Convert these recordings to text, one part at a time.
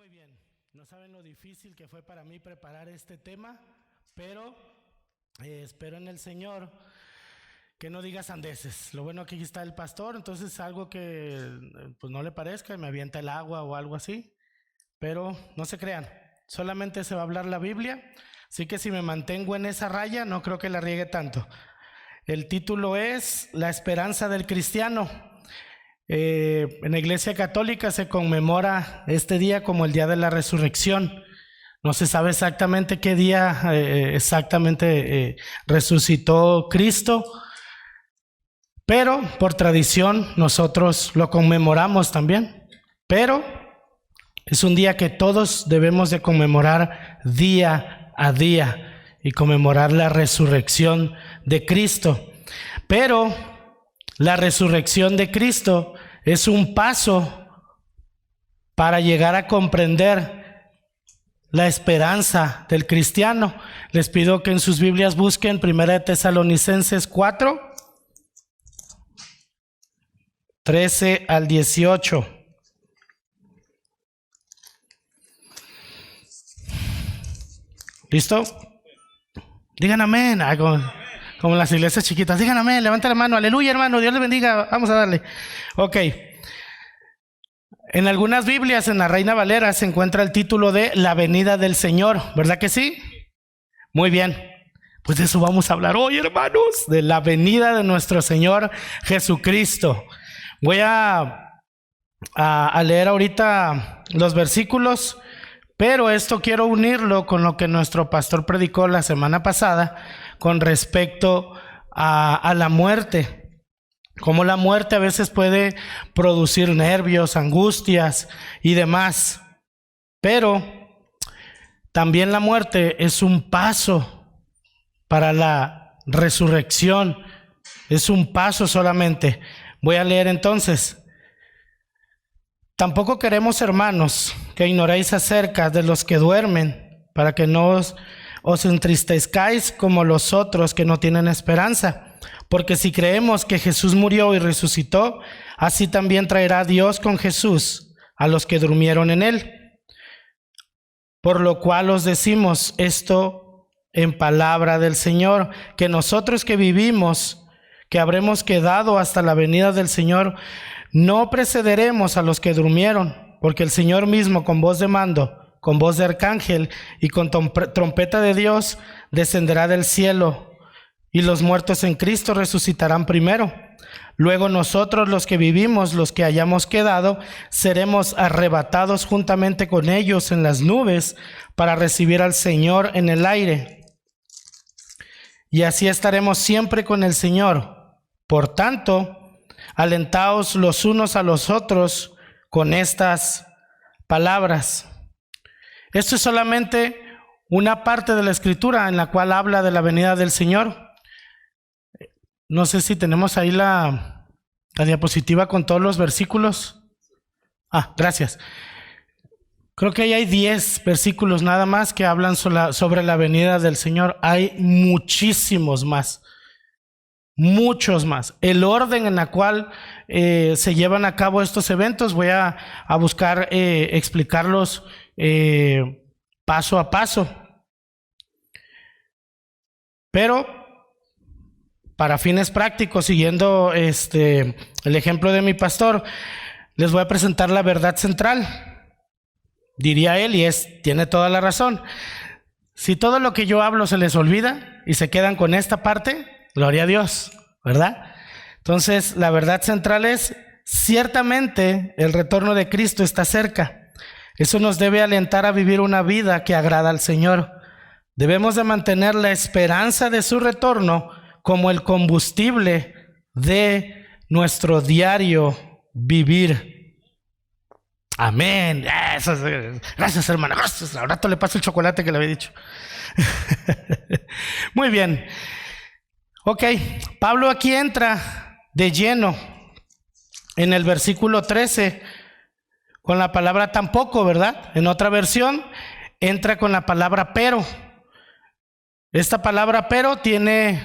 Muy bien, no saben lo difícil que fue para mí preparar este tema, pero espero en el Señor que no diga sandeces. Lo bueno que aquí está el pastor, entonces algo que pues no le parezca, me avienta el agua o algo así, pero no se crean, solamente se va a hablar la Biblia, así que si me mantengo en esa raya no creo que la riegue tanto. El título es La esperanza del cristiano. En la Iglesia Católica se conmemora este día como el día de la resurrección. No se sabe exactamente qué día resucitó Cristo, pero por tradición nosotros lo conmemoramos también. Pero es un día que todos debemos de conmemorar día a día y conmemorar la resurrección de Cristo. Pero la resurrección de Cristo es un paso para llegar a comprender la esperanza del cristiano. Les pido que en sus Biblias busquen 1 Tesalonicenses 4, 13 al 18. ¿Listo? Digan amén. Como las iglesias chiquitas, digan amén, levanten la mano, aleluya hermano, Dios les bendiga, vamos a darle. Ok, en algunas Biblias, en la Reina Valera, se encuentra el título de La venida del Señor, ¿verdad que sí? Muy bien, pues de eso vamos a hablar hoy hermanos, de la venida de nuestro Señor Jesucristo. Voy a leer ahorita los versículos, pero esto quiero unirlo con lo que nuestro pastor predicó la semana pasada, con respecto a la muerte, cómo la muerte a veces puede producir nervios, angustias y demás, pero también la muerte es un paso para la resurrección, es un paso solamente. Voy a leer entonces. Tampoco queremos, hermanos, que ignoréis acerca de los que duermen, para que no os entristezcáis como los otros que no tienen esperanza. Porque si creemos que Jesús murió y resucitó, así también traerá Dios con Jesús a los que durmieron en él. Por lo cual os decimos esto en palabra del Señor, que nosotros que vivimos, que habremos quedado hasta la venida del Señor, no precederemos a los que durmieron, porque el Señor mismo con voz de mando, con voz de arcángel y con trompeta de Dios descenderá del cielo, y los muertos en Cristo resucitarán primero. Luego nosotros los que vivimos, los que hayamos quedado, seremos arrebatados juntamente con ellos en las nubes para recibir al Señor en el aire. Y así estaremos siempre con el Señor. Por tanto, alentaos los unos a los otros con estas palabras. Esto es solamente una parte de la escritura en la cual habla de la venida del Señor. No sé si tenemos ahí la diapositiva con todos los versículos. Gracias. Creo que ahí hay 10 versículos nada más que hablan sobre la venida del Señor. Hay muchísimos más. Muchos más. El orden en el cual se llevan a cabo estos eventos, voy a buscar explicarlos paso a paso. Pero para fines prácticos, siguiendo el ejemplo de mi pastor, les voy a presentar la verdad central. Diría él, y tiene toda la razón. Si todo lo que yo hablo se les olvida y se quedan con esta parte, gloria a Dios, ¿verdad? Entonces, la verdad central es, ciertamente el retorno de Cristo está cerca. Eso nos debe alentar a vivir una vida que agrada al Señor. Debemos de mantener la esperanza de su retorno como el combustible de nuestro diario vivir. Amén. Gracias, hermano. Gracias. Al rato le paso el chocolate que le había dicho. Muy bien. Ok, Pablo aquí entra de lleno en el versículo 13 con la palabra tampoco, ¿verdad? En otra versión entra con la palabra pero. Esta palabra pero tiene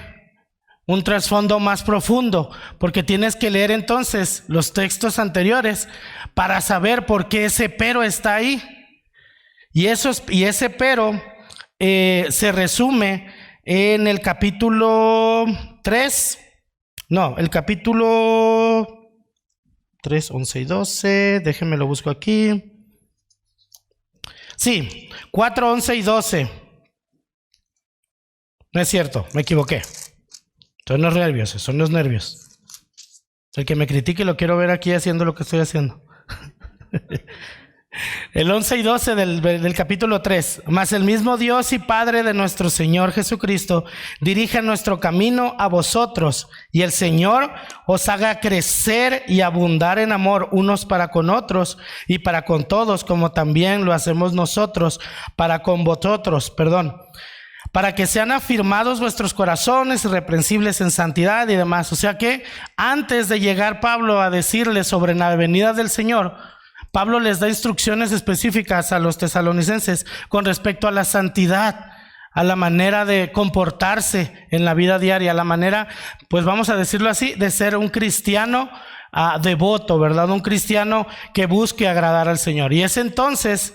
un trasfondo más profundo, porque tienes que leer entonces los textos anteriores para saber por qué ese pero está ahí. Y ese pero se resume en el capítulo 3, el capítulo 3, 11 y 12, déjenme lo busco aquí. Sí, 4, 11 y 12. No es cierto, me equivoqué. Son los nervios. El que me critique lo quiero ver aquí haciendo lo que estoy haciendo. El 11 y 12 del capítulo 3. Mas el mismo Dios y Padre de nuestro Señor Jesucristo dirija nuestro camino a vosotros, y el Señor os haga crecer y abundar en amor unos para con otros y para con todos, como también lo hacemos nosotros para con vosotros, para que sean afirmados vuestros corazones irreprensibles en santidad y demás. O sea que antes de llegar Pablo a decirles sobre la venida del Señor, Pablo les da instrucciones específicas a los tesalonicenses con respecto a la santidad, a la manera de comportarse en la vida diaria, a la manera, pues vamos a decirlo así, de ser un cristiano devoto, ¿verdad? Un cristiano que busque agradar al Señor. Y es entonces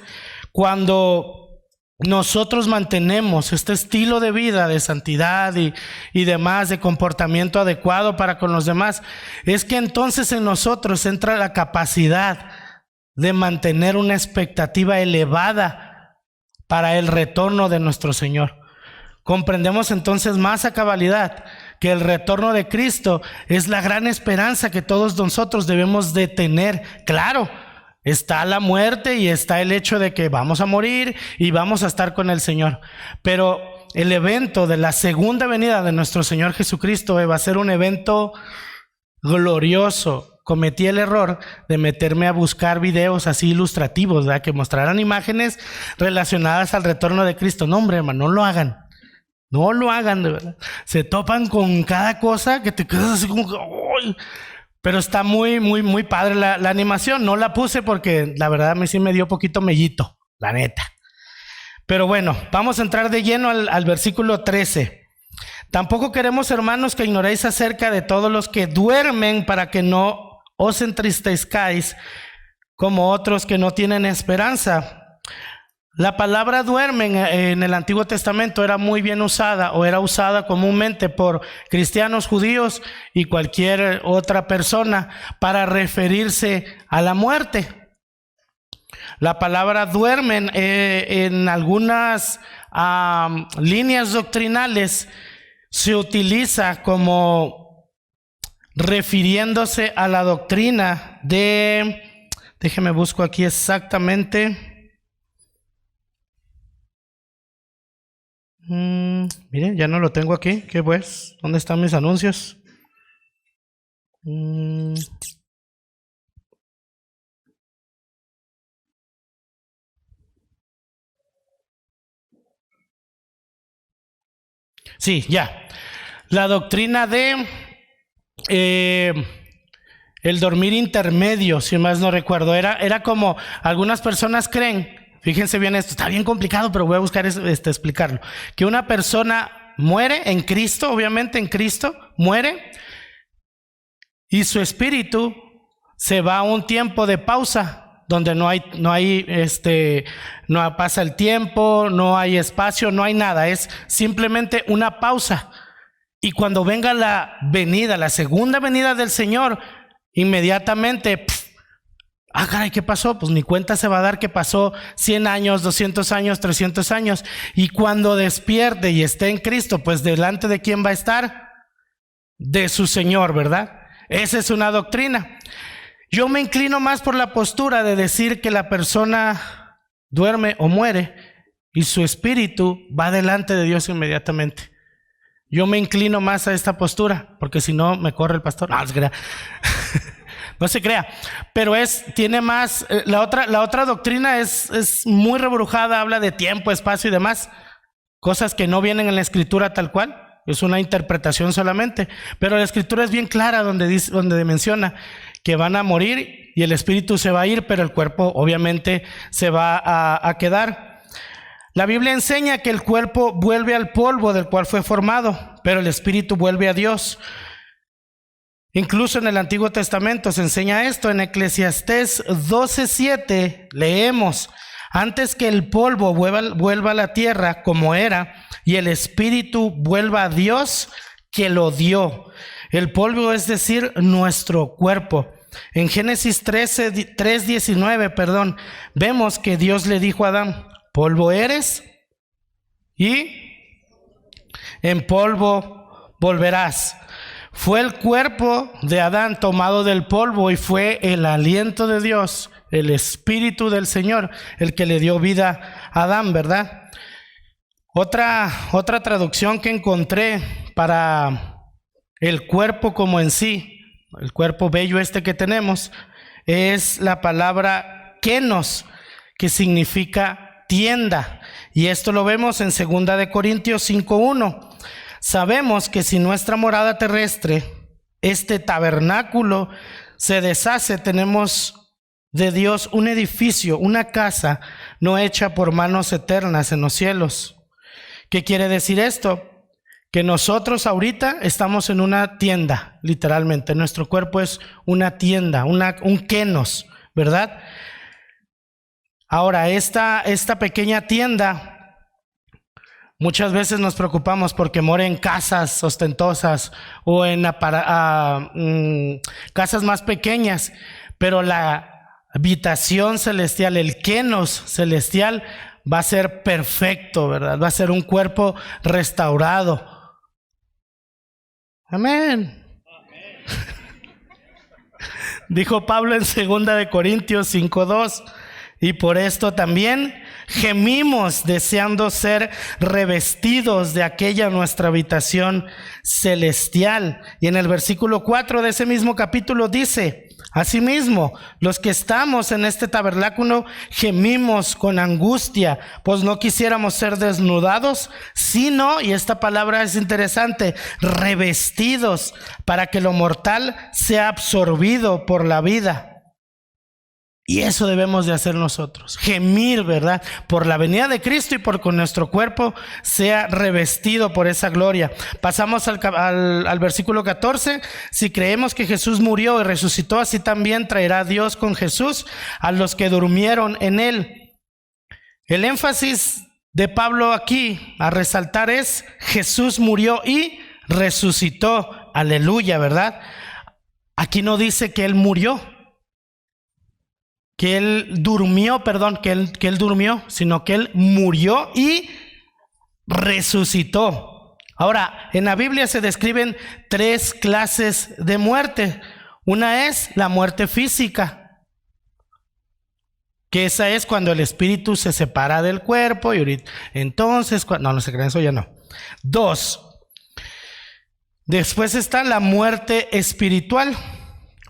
cuando nosotros mantenemos este estilo de vida de santidad y demás, de comportamiento adecuado para con los demás, es que entonces en nosotros entra la capacidad de mantener una expectativa elevada para el retorno de nuestro Señor. Comprendemos entonces más a cabalidad que el retorno de Cristo es la gran esperanza que todos nosotros debemos de tener. Claro, está la muerte y está el hecho de que vamos a morir y vamos a estar con el Señor, pero el evento de la segunda venida de nuestro Señor Jesucristo va a ser un evento glorioso. Cometí el error de meterme a buscar videos así ilustrativos, ¿verdad?, que mostraran imágenes relacionadas al retorno de Cristo. No, hombre, hermano, no lo hagan, de verdad. Se topan con cada cosa que te quedas así como que, ¡ay! Pero está muy, muy, muy padre la animación. No la puse porque la verdad a mí sí me dio poquito mellito, la neta. Pero bueno, vamos a entrar de lleno al versículo 13. Tampoco queremos, hermanos, que ignoréis acerca de todos los que duermen, para que no os entristezcáis como otros que no tienen esperanza. La palabra duermen en el Antiguo Testamento era muy bien usada, o era usada comúnmente por cristianos, judíos y cualquier otra persona para referirse a la muerte. La palabra duermen en algunas líneas doctrinales se utiliza como refiriéndose a la doctrina de, déjeme busco aquí exactamente. Miren, ya no lo tengo aquí. ¿Qué pues? ¿Dónde están mis anuncios? Sí, ya. La doctrina de el dormir intermedio, si más no recuerdo, era como algunas personas creen. Fíjense bien esto, está bien complicado, pero voy a buscar explicarlo. Que una persona muere en Cristo, obviamente en Cristo, muere, y su espíritu se va a un tiempo de pausa, donde no pasa el tiempo, no hay espacio, no hay nada, es simplemente una pausa. Y cuando venga la segunda venida del Señor, inmediatamente, caray, ¿qué pasó? Pues ni cuenta se va a dar que pasó 100 años, 200 años, 300 años. Y cuando despierte y esté en Cristo, pues delante de quién va a estar, de su Señor, ¿verdad? Esa es una doctrina. Yo me inclino más por la postura de decir que la persona duerme o muere y su espíritu va delante de Dios inmediatamente. Yo me inclino más a esta postura, porque si no me corre el pastor. No se crea. No se crea. Pero tiene más, la otra doctrina es muy rebrujada, habla de tiempo, espacio y demás, cosas que no vienen en la Escritura tal cual, es una interpretación solamente. Pero la Escritura es bien clara donde menciona que van a morir y el espíritu se va a ir, pero el cuerpo obviamente se va a quedar. La Biblia enseña que el cuerpo vuelve al polvo del cual fue formado, pero el espíritu vuelve a Dios. Incluso en el Antiguo Testamento se enseña esto. En Eclesiastés 12:7 leemos: Antes que el polvo vuelva a la tierra como era, y el espíritu vuelva a Dios que lo dio. El polvo, es decir, nuestro cuerpo. En Génesis 3:19, vemos que Dios le dijo a Adán: polvo eres y en polvo volverás. Fue el cuerpo de Adán tomado del polvo y fue el aliento de Dios, el Espíritu del Señor, el que le dio vida a Adán, ¿verdad? Otra traducción que encontré para el cuerpo como en sí, el cuerpo bello que tenemos, es la palabra kenos, que significa tienda. Y esto lo vemos en 2 Corintios 5:1. Sabemos que si nuestra morada terrestre, este tabernáculo, se deshace, tenemos de Dios un edificio, una casa no hecha por manos eternas en los cielos. ¿Qué quiere decir esto? Que nosotros ahorita estamos en una tienda, literalmente. Nuestro cuerpo es una tienda, un kenos, ¿verdad? Ahora, esta pequeña tienda, muchas veces nos preocupamos porque mora en casas ostentosas o en casas más pequeñas, pero la habitación celestial, el kenos celestial, va a ser perfecto, ¿verdad? Va a ser un cuerpo restaurado. Amén. Dijo Pablo en 2 Corintios 5:2, y por esto también gemimos deseando ser revestidos de aquella nuestra habitación celestial. Y en el versículo 4 de ese mismo capítulo dice: asimismo, los que estamos en este tabernáculo gemimos con angustia, pues no quisiéramos ser desnudados, sino, y esta palabra es interesante, revestidos, para que lo mortal sea absorbido por la vida. Y eso debemos de hacer nosotros, gemir, ¿verdad? Por la venida de Cristo y por que nuestro cuerpo sea revestido por esa gloria. Pasamos al versículo 14. Si creemos que Jesús murió y resucitó, así también traerá Dios con Jesús a los que durmieron en él. El énfasis de Pablo aquí a resaltar es: Jesús murió y resucitó. Aleluya, ¿verdad? Aquí no dice que él murió, que él durmió, sino que él murió y resucitó. Ahora, en la Biblia se describen 3 clases de muerte. Una es la muerte física, que esa es cuando el espíritu se separa del cuerpo, y ahorita, entonces, no se crean, eso ya no. 2, después está la muerte espiritual.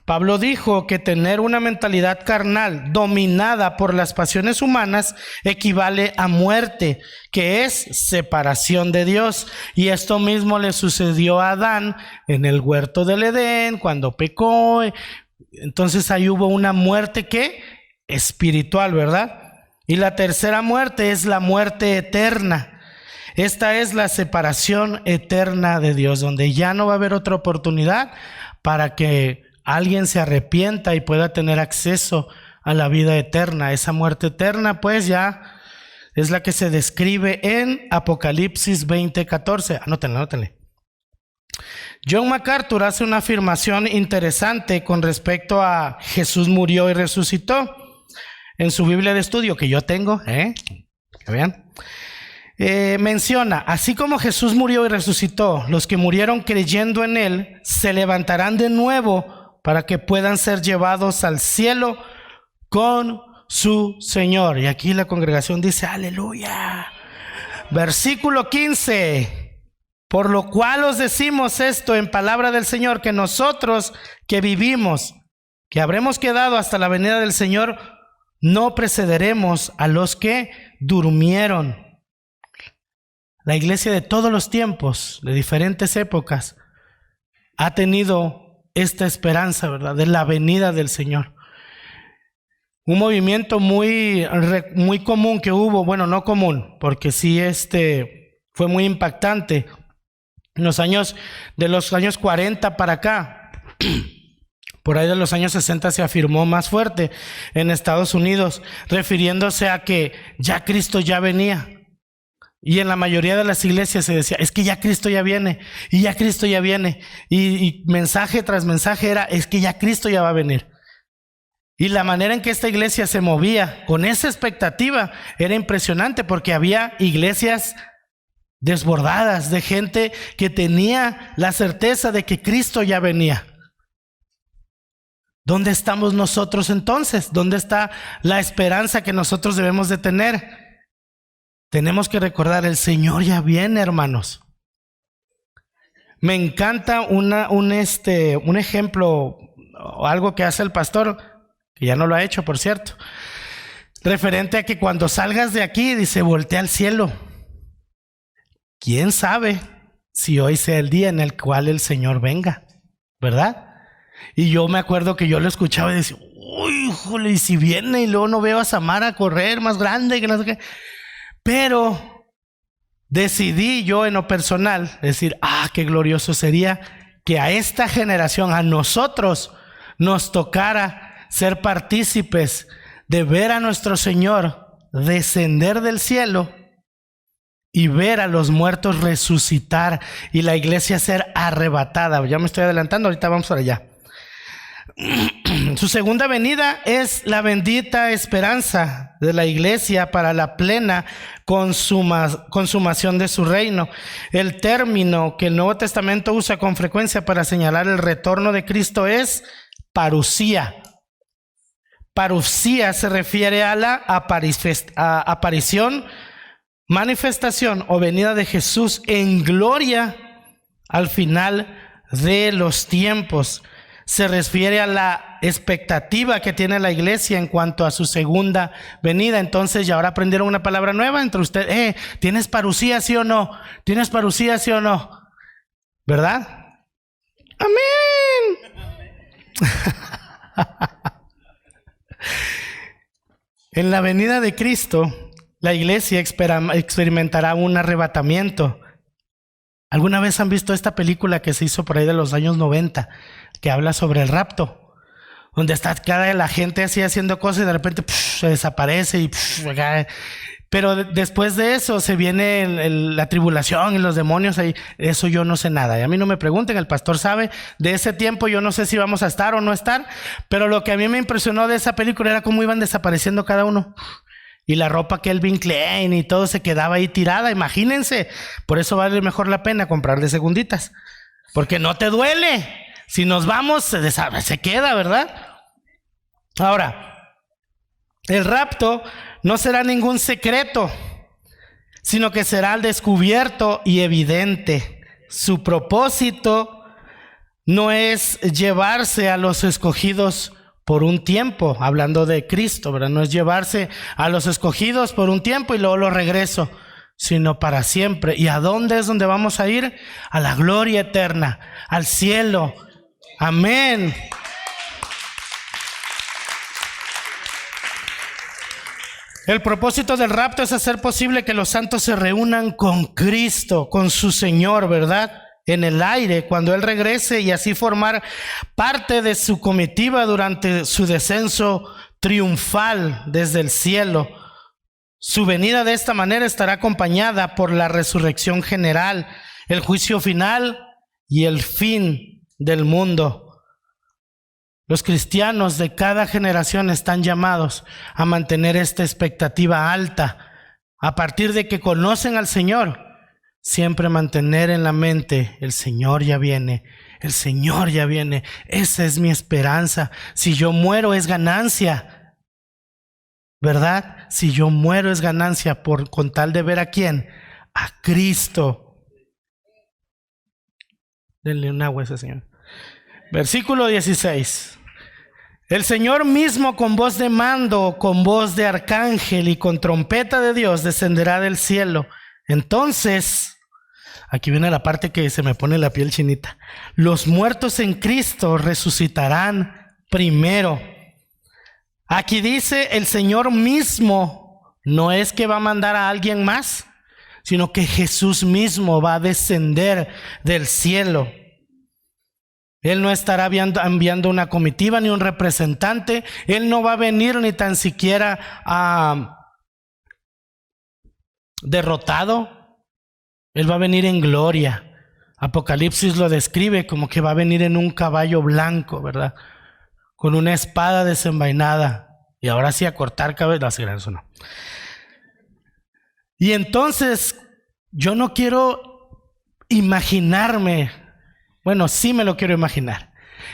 Pablo dijo que tener una mentalidad carnal dominada por las pasiones humanas equivale a muerte, que es separación de Dios. Y esto mismo le sucedió a Adán en el huerto del Edén cuando pecó. Entonces ahí hubo una muerte espiritual, ¿verdad? Y la tercera muerte es la muerte eterna. Esta es la separación eterna de Dios, donde ya no va a haber otra oportunidad para que alguien se arrepienta y pueda tener acceso a la vida eterna. Esa muerte eterna, pues, ya es la que se describe en Apocalipsis 20:14. Anótenle. John MacArthur hace una afirmación interesante con respecto a Jesús murió y resucitó. En su Biblia de estudio, que yo tengo, que vean, menciona: así como Jesús murió y resucitó, los que murieron creyendo en él se levantarán de nuevo para que puedan ser llevados al cielo con su Señor. Y aquí la congregación dice: aleluya. Versículo 15: por lo cual os decimos esto en palabra del Señor, que nosotros que vivimos, que habremos quedado hasta la venida del Señor, no precederemos a los que durmieron. La iglesia de todos los tiempos, de diferentes épocas, ha tenido esta esperanza, ¿verdad?, de la venida del Señor. Un movimiento muy común que hubo, bueno, no común, porque sí fue muy impactante en los años 40 para acá. por ahí de los años 60 se afirmó más fuerte en Estados Unidos, refiriéndose a que ya Cristo ya venía. Y en la mayoría de las iglesias se decía, es que ya Cristo ya viene, y ya Cristo ya viene. Y mensaje tras mensaje era, es que ya Cristo ya va a venir. Y la manera en que esta iglesia se movía con esa expectativa era impresionante, porque había iglesias desbordadas de gente que tenía la certeza de que Cristo ya venía. ¿Dónde estamos nosotros entonces? ¿Dónde está la esperanza que nosotros debemos de tener? Tenemos que recordar, el Señor ya viene, hermanos. Me encanta un ejemplo, o algo que hace el pastor, que ya no lo ha hecho, por cierto, referente a que cuando salgas de aquí, dice, voltea al cielo. ¿Quién sabe si hoy sea el día en el cual el Señor venga? ¿Verdad? Y yo me acuerdo que yo lo escuchaba y decía, uy, híjole, y si viene y luego no veo a Samara correr más grande, que no sé qué. Pero decidí yo en lo personal decir, qué glorioso sería que a esta generación, a nosotros, nos tocara ser partícipes de ver a nuestro Señor descender del cielo y ver a los muertos resucitar y la iglesia ser arrebatada. Ya me estoy adelantando, ahorita vamos para allá. Su segunda venida es la bendita esperanza de la iglesia para la plena consumación de su reino. El término que el Nuevo Testamento usa con frecuencia para señalar el retorno de Cristo es parusía. Parusía se refiere a la aparición, manifestación o venida de Jesús en gloria al final de los tiempos. Se refiere a la expectativa que tiene la iglesia en cuanto a su segunda venida. Entonces ya ahora aprendieron una palabra nueva entre ustedes. ¿Tienes parusía, sí o no? ¿Tienes parusía, sí o no? ¿Verdad? Amén. En la venida de Cristo, la iglesia experimentará un arrebatamiento. ¿Alguna vez han visto esta película que se hizo por ahí de los años 90, que habla sobre el rapto? Donde está cada la gente así haciendo cosas y de repente se desaparece y pero después de eso se viene la tribulación y los demonios ahí. Eso yo no sé nada. Y a mí no me pregunten, el pastor sabe. De ese tiempo yo no sé si vamos a estar o no estar, pero lo que a mí me impresionó de esa película era cómo iban desapareciendo cada uno. Y la ropa Calvin Klein y todo se quedaba ahí tirada, imagínense. Por eso vale mejor la pena comprar de segunditas, porque no te duele. Si nos vamos, se queda, ¿verdad? Ahora, el rapto no será ningún secreto, sino que será al descubierto y evidente. Su propósito no es llevarse a los escogidos por un tiempo, hablando de Cristo, ¿verdad? No es llevarse a los escogidos por un tiempo y luego lo regreso, sino para siempre. ¿Y a dónde es donde vamos a ir? A la gloria eterna, al cielo. Amén. El propósito del rapto es hacer posible que los santos se reúnan con Cristo, con su Señor, ¿verdad? En el aire, cuando Él regrese, y así formar parte de su comitiva durante su descenso triunfal desde el cielo. Su venida de esta manera estará acompañada por la resurrección general, el juicio final y el fin del mundo. Los cristianos de cada generación están llamados a mantener esta expectativa alta. A partir de que conocen al Señor, siempre mantener en la mente, el Señor ya viene, el Señor ya viene. Esa es mi esperanza. Si yo muero es ganancia, ¿verdad? Si yo muero es ganancia con tal de ver a quién, a Cristo. Denle un agua a ese señor. Versículo 16. El Señor mismo con voz de mando, con voz de arcángel y con trompeta de Dios descenderá del cielo. Entonces, aquí viene la parte que se me pone la piel chinita. Los muertos en Cristo resucitarán primero. Aquí dice el Señor mismo, no es que va a mandar a alguien más, sino que Jesús mismo va a descender del cielo. Él no estará enviando una comitiva ni un representante. Él no va a venir ni tan siquiera derrotado. Él va a venir en gloria. Apocalipsis lo describe como que va a venir en un caballo blanco, ¿verdad? Con una espada desenvainada. Y ahora sí a cortar cabezas. Eso no. Y entonces yo no quiero imaginarme, bueno, sí me lo quiero imaginar,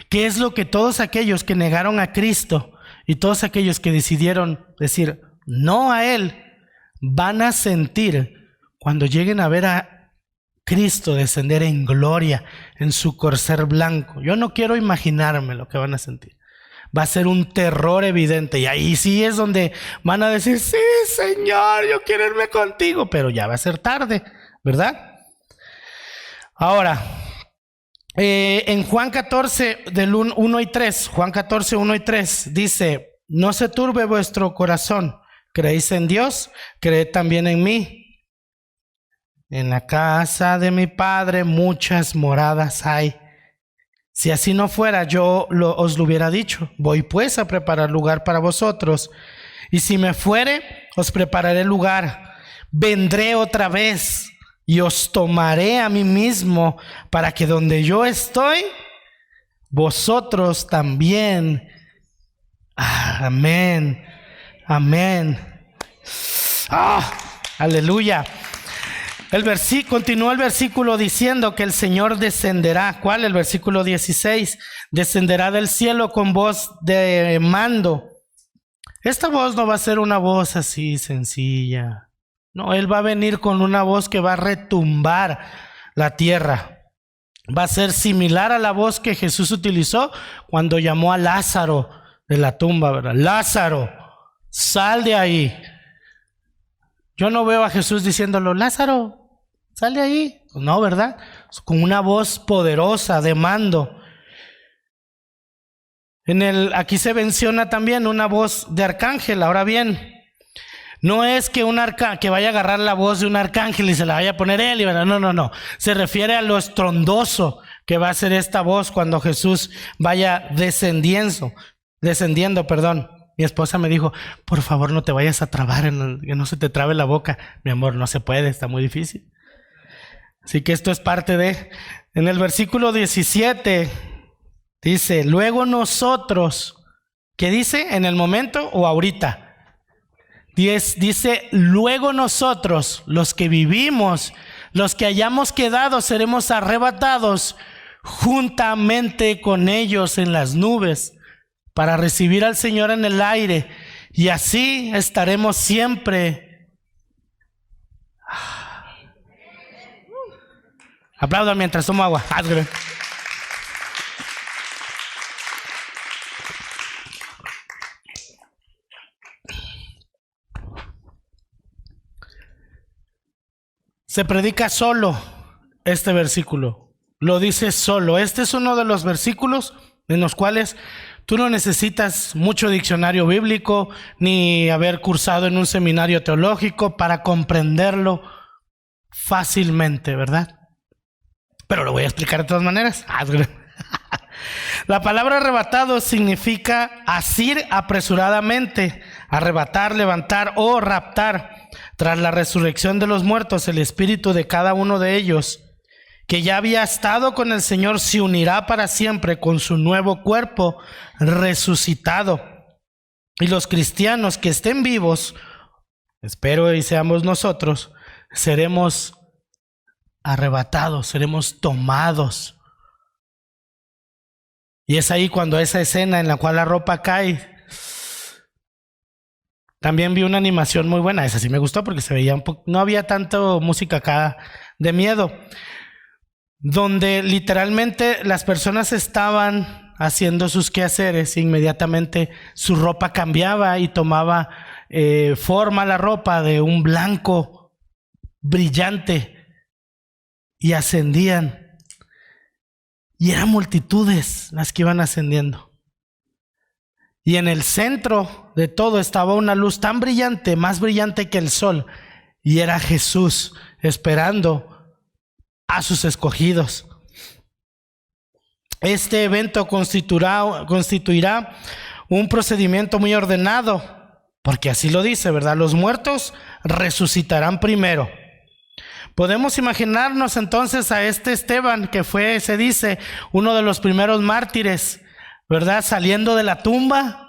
qué es lo que todos aquellos que negaron a Cristo y todos aquellos que decidieron decir no a Él van a sentir cuando lleguen a ver a Cristo descender en gloria en su corcel blanco. Yo no quiero imaginarme lo que van a sentir. Va a ser un terror evidente, y ahí sí es donde van a decir, sí, Señor, yo quiero irme contigo, pero ya va a ser tarde, ¿verdad? Ahora, en Juan 14, del 1 y 3, Juan 14, 1 y 3, dice, no se turbe vuestro corazón, creéis en Dios, creed también en mí. En la casa de mi Padre muchas moradas hay. Si así no fuera, yo os lo hubiera dicho. Voy pues a preparar lugar para vosotros. Y si me fuere, os prepararé lugar. Vendré otra vez y os tomaré a mí mismo, para que donde yo estoy, vosotros también. Amén. Amén. Aleluya. Continúa el versículo diciendo que el Señor descenderá. ¿Cuál? El versículo 16. Descenderá del cielo con voz de mando. Esta voz no va a ser una voz así sencilla. No, Él va a venir con una voz que va a retumbar la tierra. Va a ser similar a la voz que Jesús utilizó cuando llamó a Lázaro de la tumba, ¿verdad? Lázaro, sal de ahí. Yo no veo a Jesús diciéndolo, Lázaro, sal de ahí. No, ¿verdad? Con una voz poderosa de mando. Aquí se menciona también una voz de arcángel. Ahora bien, no es que que vaya a agarrar la voz de un arcángel y se la vaya a poner él. No. Se refiere a lo estrondoso que va a ser esta voz cuando Jesús vaya descendiendo. Mi esposa me dijo, por favor no te vayas a trabar, que no se te trabe la boca. Mi amor, no se puede, está muy difícil. Así que esto es parte de... En el versículo 17 dice, luego nosotros, ¿qué dice? ¿En el momento o ahorita? Dice, luego nosotros, los que vivimos, los que hayamos quedado, seremos arrebatados juntamente con ellos en las nubes, para recibir al Señor en el aire, y así estaremos siempre. Aplaudan mientras tomo agua. Se predica solo este versículo. Lo dice solo. Este es uno de los versículos en los cuales tú no necesitas mucho diccionario bíblico ni haber cursado en un seminario teológico para comprenderlo fácilmente, ¿verdad? Pero lo voy a explicar de todas maneras. La palabra arrebatado significa asir apresuradamente, arrebatar, levantar o raptar. Tras la resurrección de los muertos, el espíritu de cada uno de ellos, que ya había estado con el Señor, se unirá para siempre con su nuevo cuerpo resucitado. Y los cristianos que estén vivos, espero y seamos nosotros, seremos arrebatados, seremos tomados. Y es ahí cuando esa escena en la cual la ropa cae. También vi una animación muy buena, esa sí me gustó porque se veía no había tanto música acá de miedo, donde literalmente las personas estaban haciendo sus quehaceres e inmediatamente su ropa cambiaba y tomaba forma la ropa de un blanco brillante y ascendían, y eran multitudes las que iban ascendiendo. Y en el centro de todo estaba una luz tan brillante, más brillante que el sol, y era Jesús esperando a sus escogidos. Este evento constituirá un procedimiento muy ordenado, porque así lo dice, ¿verdad? Los muertos resucitarán primero. Podemos imaginarnos entonces a este Esteban, que fue, se dice, uno de los primeros mártires, ¿verdad? Saliendo de la tumba,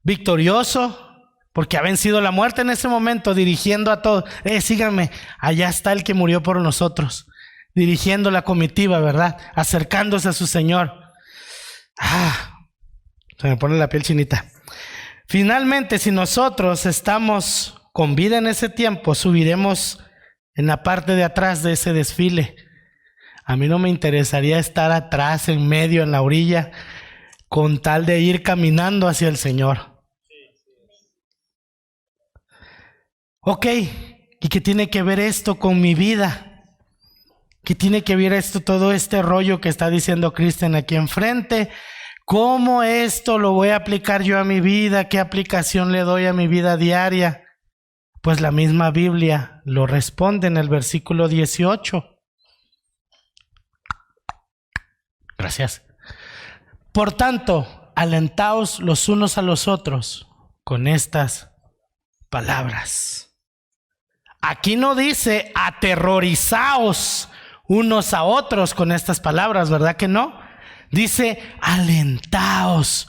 victorioso, porque ha vencido la muerte en ese momento, dirigiendo a todos. Síganme, allá está el que murió por nosotros, dirigiendo la comitiva, ¿verdad? Acercándose a su Señor. Se me pone la piel chinita. Finalmente, si nosotros estamos con vida en ese tiempo, subiremos en la parte de atrás de ese desfile. A mí no me interesaría estar atrás, en medio, en la orilla, con tal de ir caminando hacia el Señor. Ok, ¿y qué tiene que ver esto con mi vida? ¿Qué tiene que ver esto, todo este rollo que está diciendo Cristian aquí enfrente? ¿Cómo esto lo voy a aplicar yo a mi vida? ¿Qué aplicación le doy a mi vida diaria? Pues la misma Biblia lo responde en el versículo 18. Gracias. Por tanto, alentaos los unos a los otros con estas palabras. Aquí no dice aterrorizaos unos a otros con estas palabras, ¿verdad que no? Dice alentaos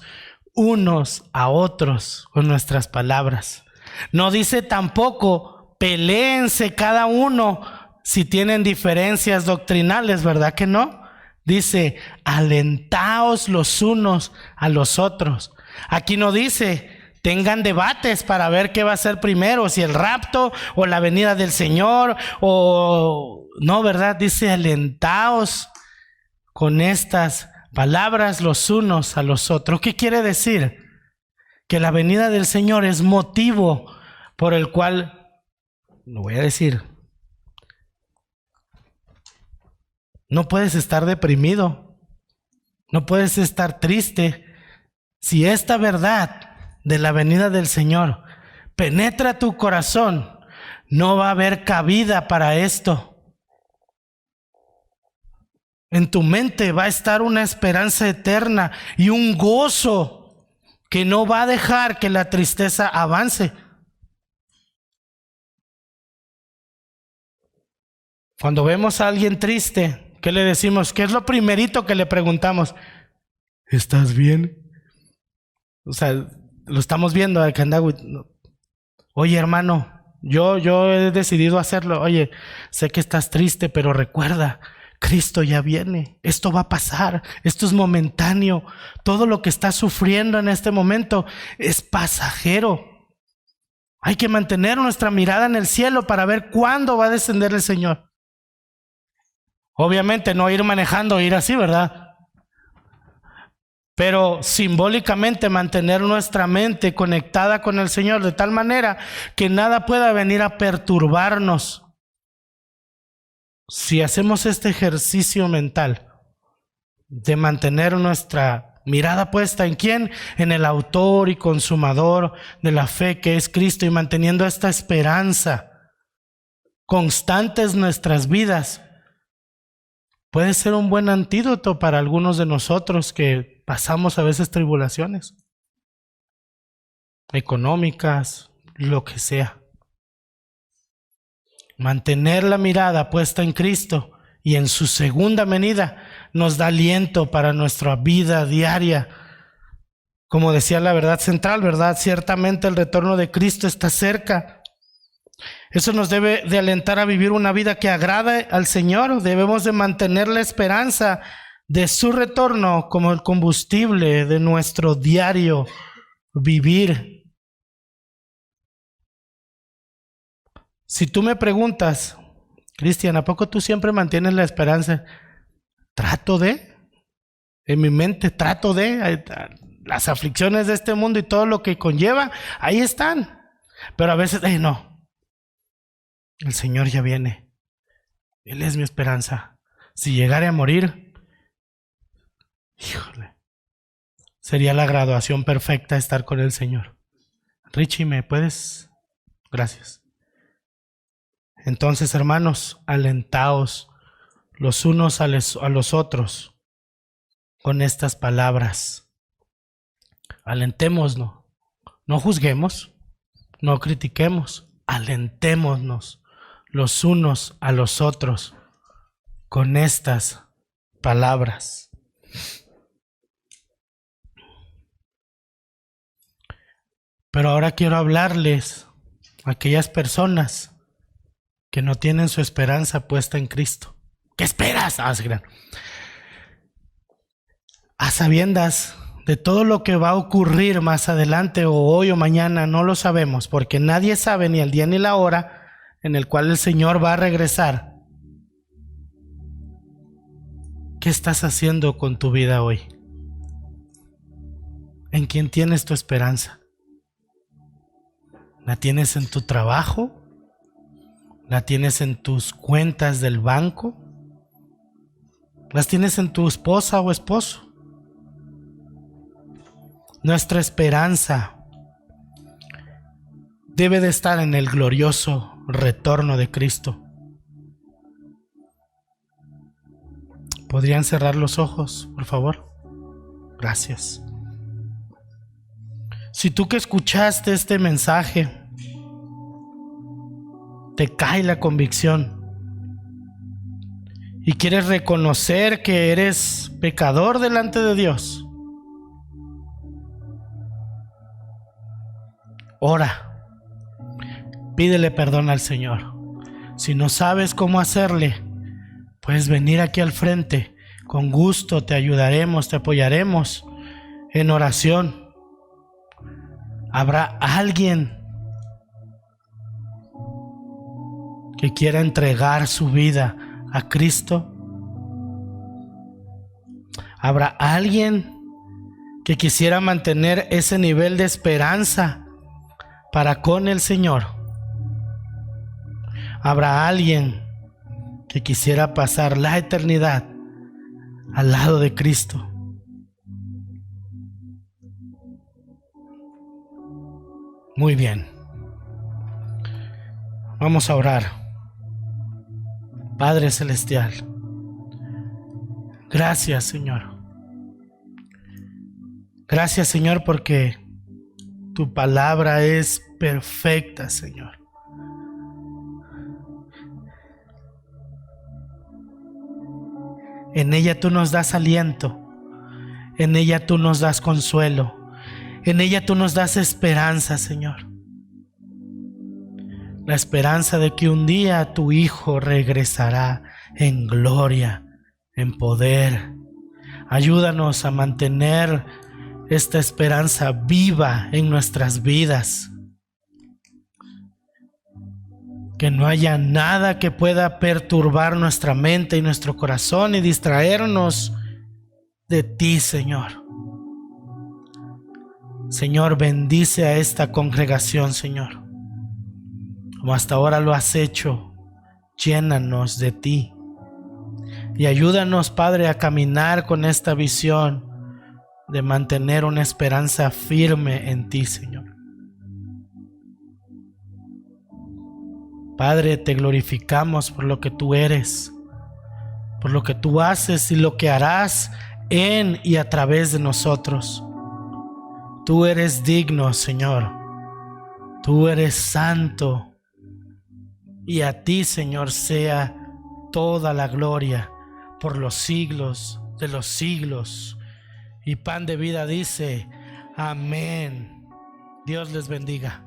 unos a otros con nuestras palabras. No dice tampoco peléense cada uno si tienen diferencias doctrinales, ¿verdad que no? Dice alentaos los unos a los otros. Aquí no dice tengan debates para ver qué va a ser primero, si el rapto o la venida del Señor, o no, ¿verdad? Dice alentaos con estas palabras los unos a los otros. ¿Qué quiere decir? Que la venida del Señor es motivo por el cual, lo voy a decir, no puedes estar deprimido, no puedes estar triste. Si esta verdad de la venida del Señor penetra tu corazón, no va a haber cabida para esto. En tu mente va a estar una esperanza eterna y un gozo que no va a dejar que la tristeza avance. Cuando vemos a alguien triste, ¿qué le decimos? ¿Qué es lo primerito que le preguntamos? ¿Estás bien? O sea, lo estamos viendo. Oye, hermano, yo he decidido hacerlo. Oye, sé que estás triste, pero recuerda, Cristo ya viene. Esto va a pasar. Esto es momentáneo. Todo lo que estás sufriendo en este momento es pasajero. Hay que mantener nuestra mirada en el cielo para ver cuándo va a descender el Señor. Obviamente no ir manejando, ir así, ¿verdad? Pero simbólicamente mantener nuestra mente conectada con el Señor de tal manera que nada pueda venir a perturbarnos. Si hacemos este ejercicio mental de mantener nuestra mirada puesta ¿en quién? En el autor y consumador de la fe que es Cristo, y manteniendo esta esperanza constante en nuestras vidas, puede ser un buen antídoto para algunos de nosotros que pasamos a veces tribulaciones económicas, lo que sea. Mantener la mirada puesta en Cristo y en su segunda venida nos da aliento para nuestra vida diaria. Como decía la verdad central, ¿verdad? Ciertamente el retorno de Cristo está cerca. Eso nos debe de alentar a vivir una vida que agrade al Señor. Debemos de mantener la esperanza de su retorno como el combustible de nuestro diario vivir. Si tú me preguntas, Cristian, ¿a poco tú siempre mantienes la esperanza? En mi mente las aflicciones de este mundo y todo lo que conlleva, ahí están. Pero a veces, no, el Señor ya viene. Él es mi esperanza. Si llegare a morir, híjole, sería la graduación perfecta estar con el Señor. Richie, ¿me puedes? Gracias. Entonces, hermanos, alentaos los unos a los otros con estas palabras. Alentémonos, no juzguemos, no critiquemos, alentémonos los unos a los otros con estas palabras. Pero ahora quiero hablarles a aquellas personas que no tienen su esperanza puesta en Cristo. ¿Qué esperas? A sabiendas de todo lo que va a ocurrir más adelante o hoy o mañana, no lo sabemos, porque nadie sabe ni el día ni la hora en el cual el Señor va a regresar. ¿Qué estás haciendo con tu vida hoy? ¿En quién tienes tu esperanza? ¿La tienes en tu trabajo? ¿La tienes en tus cuentas del banco? ¿Las tienes en tu esposa o esposo? Nuestra esperanza debe de estar en el glorioso retorno de Cristo. ¿Podrían cerrar los ojos, por favor? Gracias. Si tú que escuchaste este mensaje te cae la convicción y quieres reconocer que eres pecador delante de Dios, ora, pídele perdón al Señor. Si no sabes cómo hacerle, puedes venir aquí al frente. Con gusto te ayudaremos, te apoyaremos en oración. ¿Habrá alguien que quiera entregar su vida a Cristo? ¿Habrá alguien que quisiera mantener ese nivel de esperanza para con el Señor? ¿Habrá alguien que quisiera pasar la eternidad al lado de Cristo? Muy bien. Vamos a orar. Padre Celestial, gracias, Señor. Gracias, Señor, porque tu palabra es perfecta, Señor. En ella tú nos das aliento, en ella tú nos das consuelo, en ella tú nos das esperanza, Señor. La esperanza de que un día tu Hijo regresará en gloria, en poder. Ayúdanos a mantener esta esperanza viva en nuestras vidas. Que no haya nada que pueda perturbar nuestra mente y nuestro corazón y distraernos de ti, Señor. Señor, bendice a esta congregación, Señor. Como hasta ahora lo has hecho, llénanos de ti. Y ayúdanos, Padre, a caminar con esta visión de mantener una esperanza firme en ti, Señor. Padre, te glorificamos por lo que tú eres, por lo que tú haces y lo que harás en y a través de nosotros. Tú eres digno, Señor. Tú eres santo. Y a ti, Señor, sea toda la gloria por los siglos de los siglos. Y Pan de Vida dice, amén. Dios les bendiga.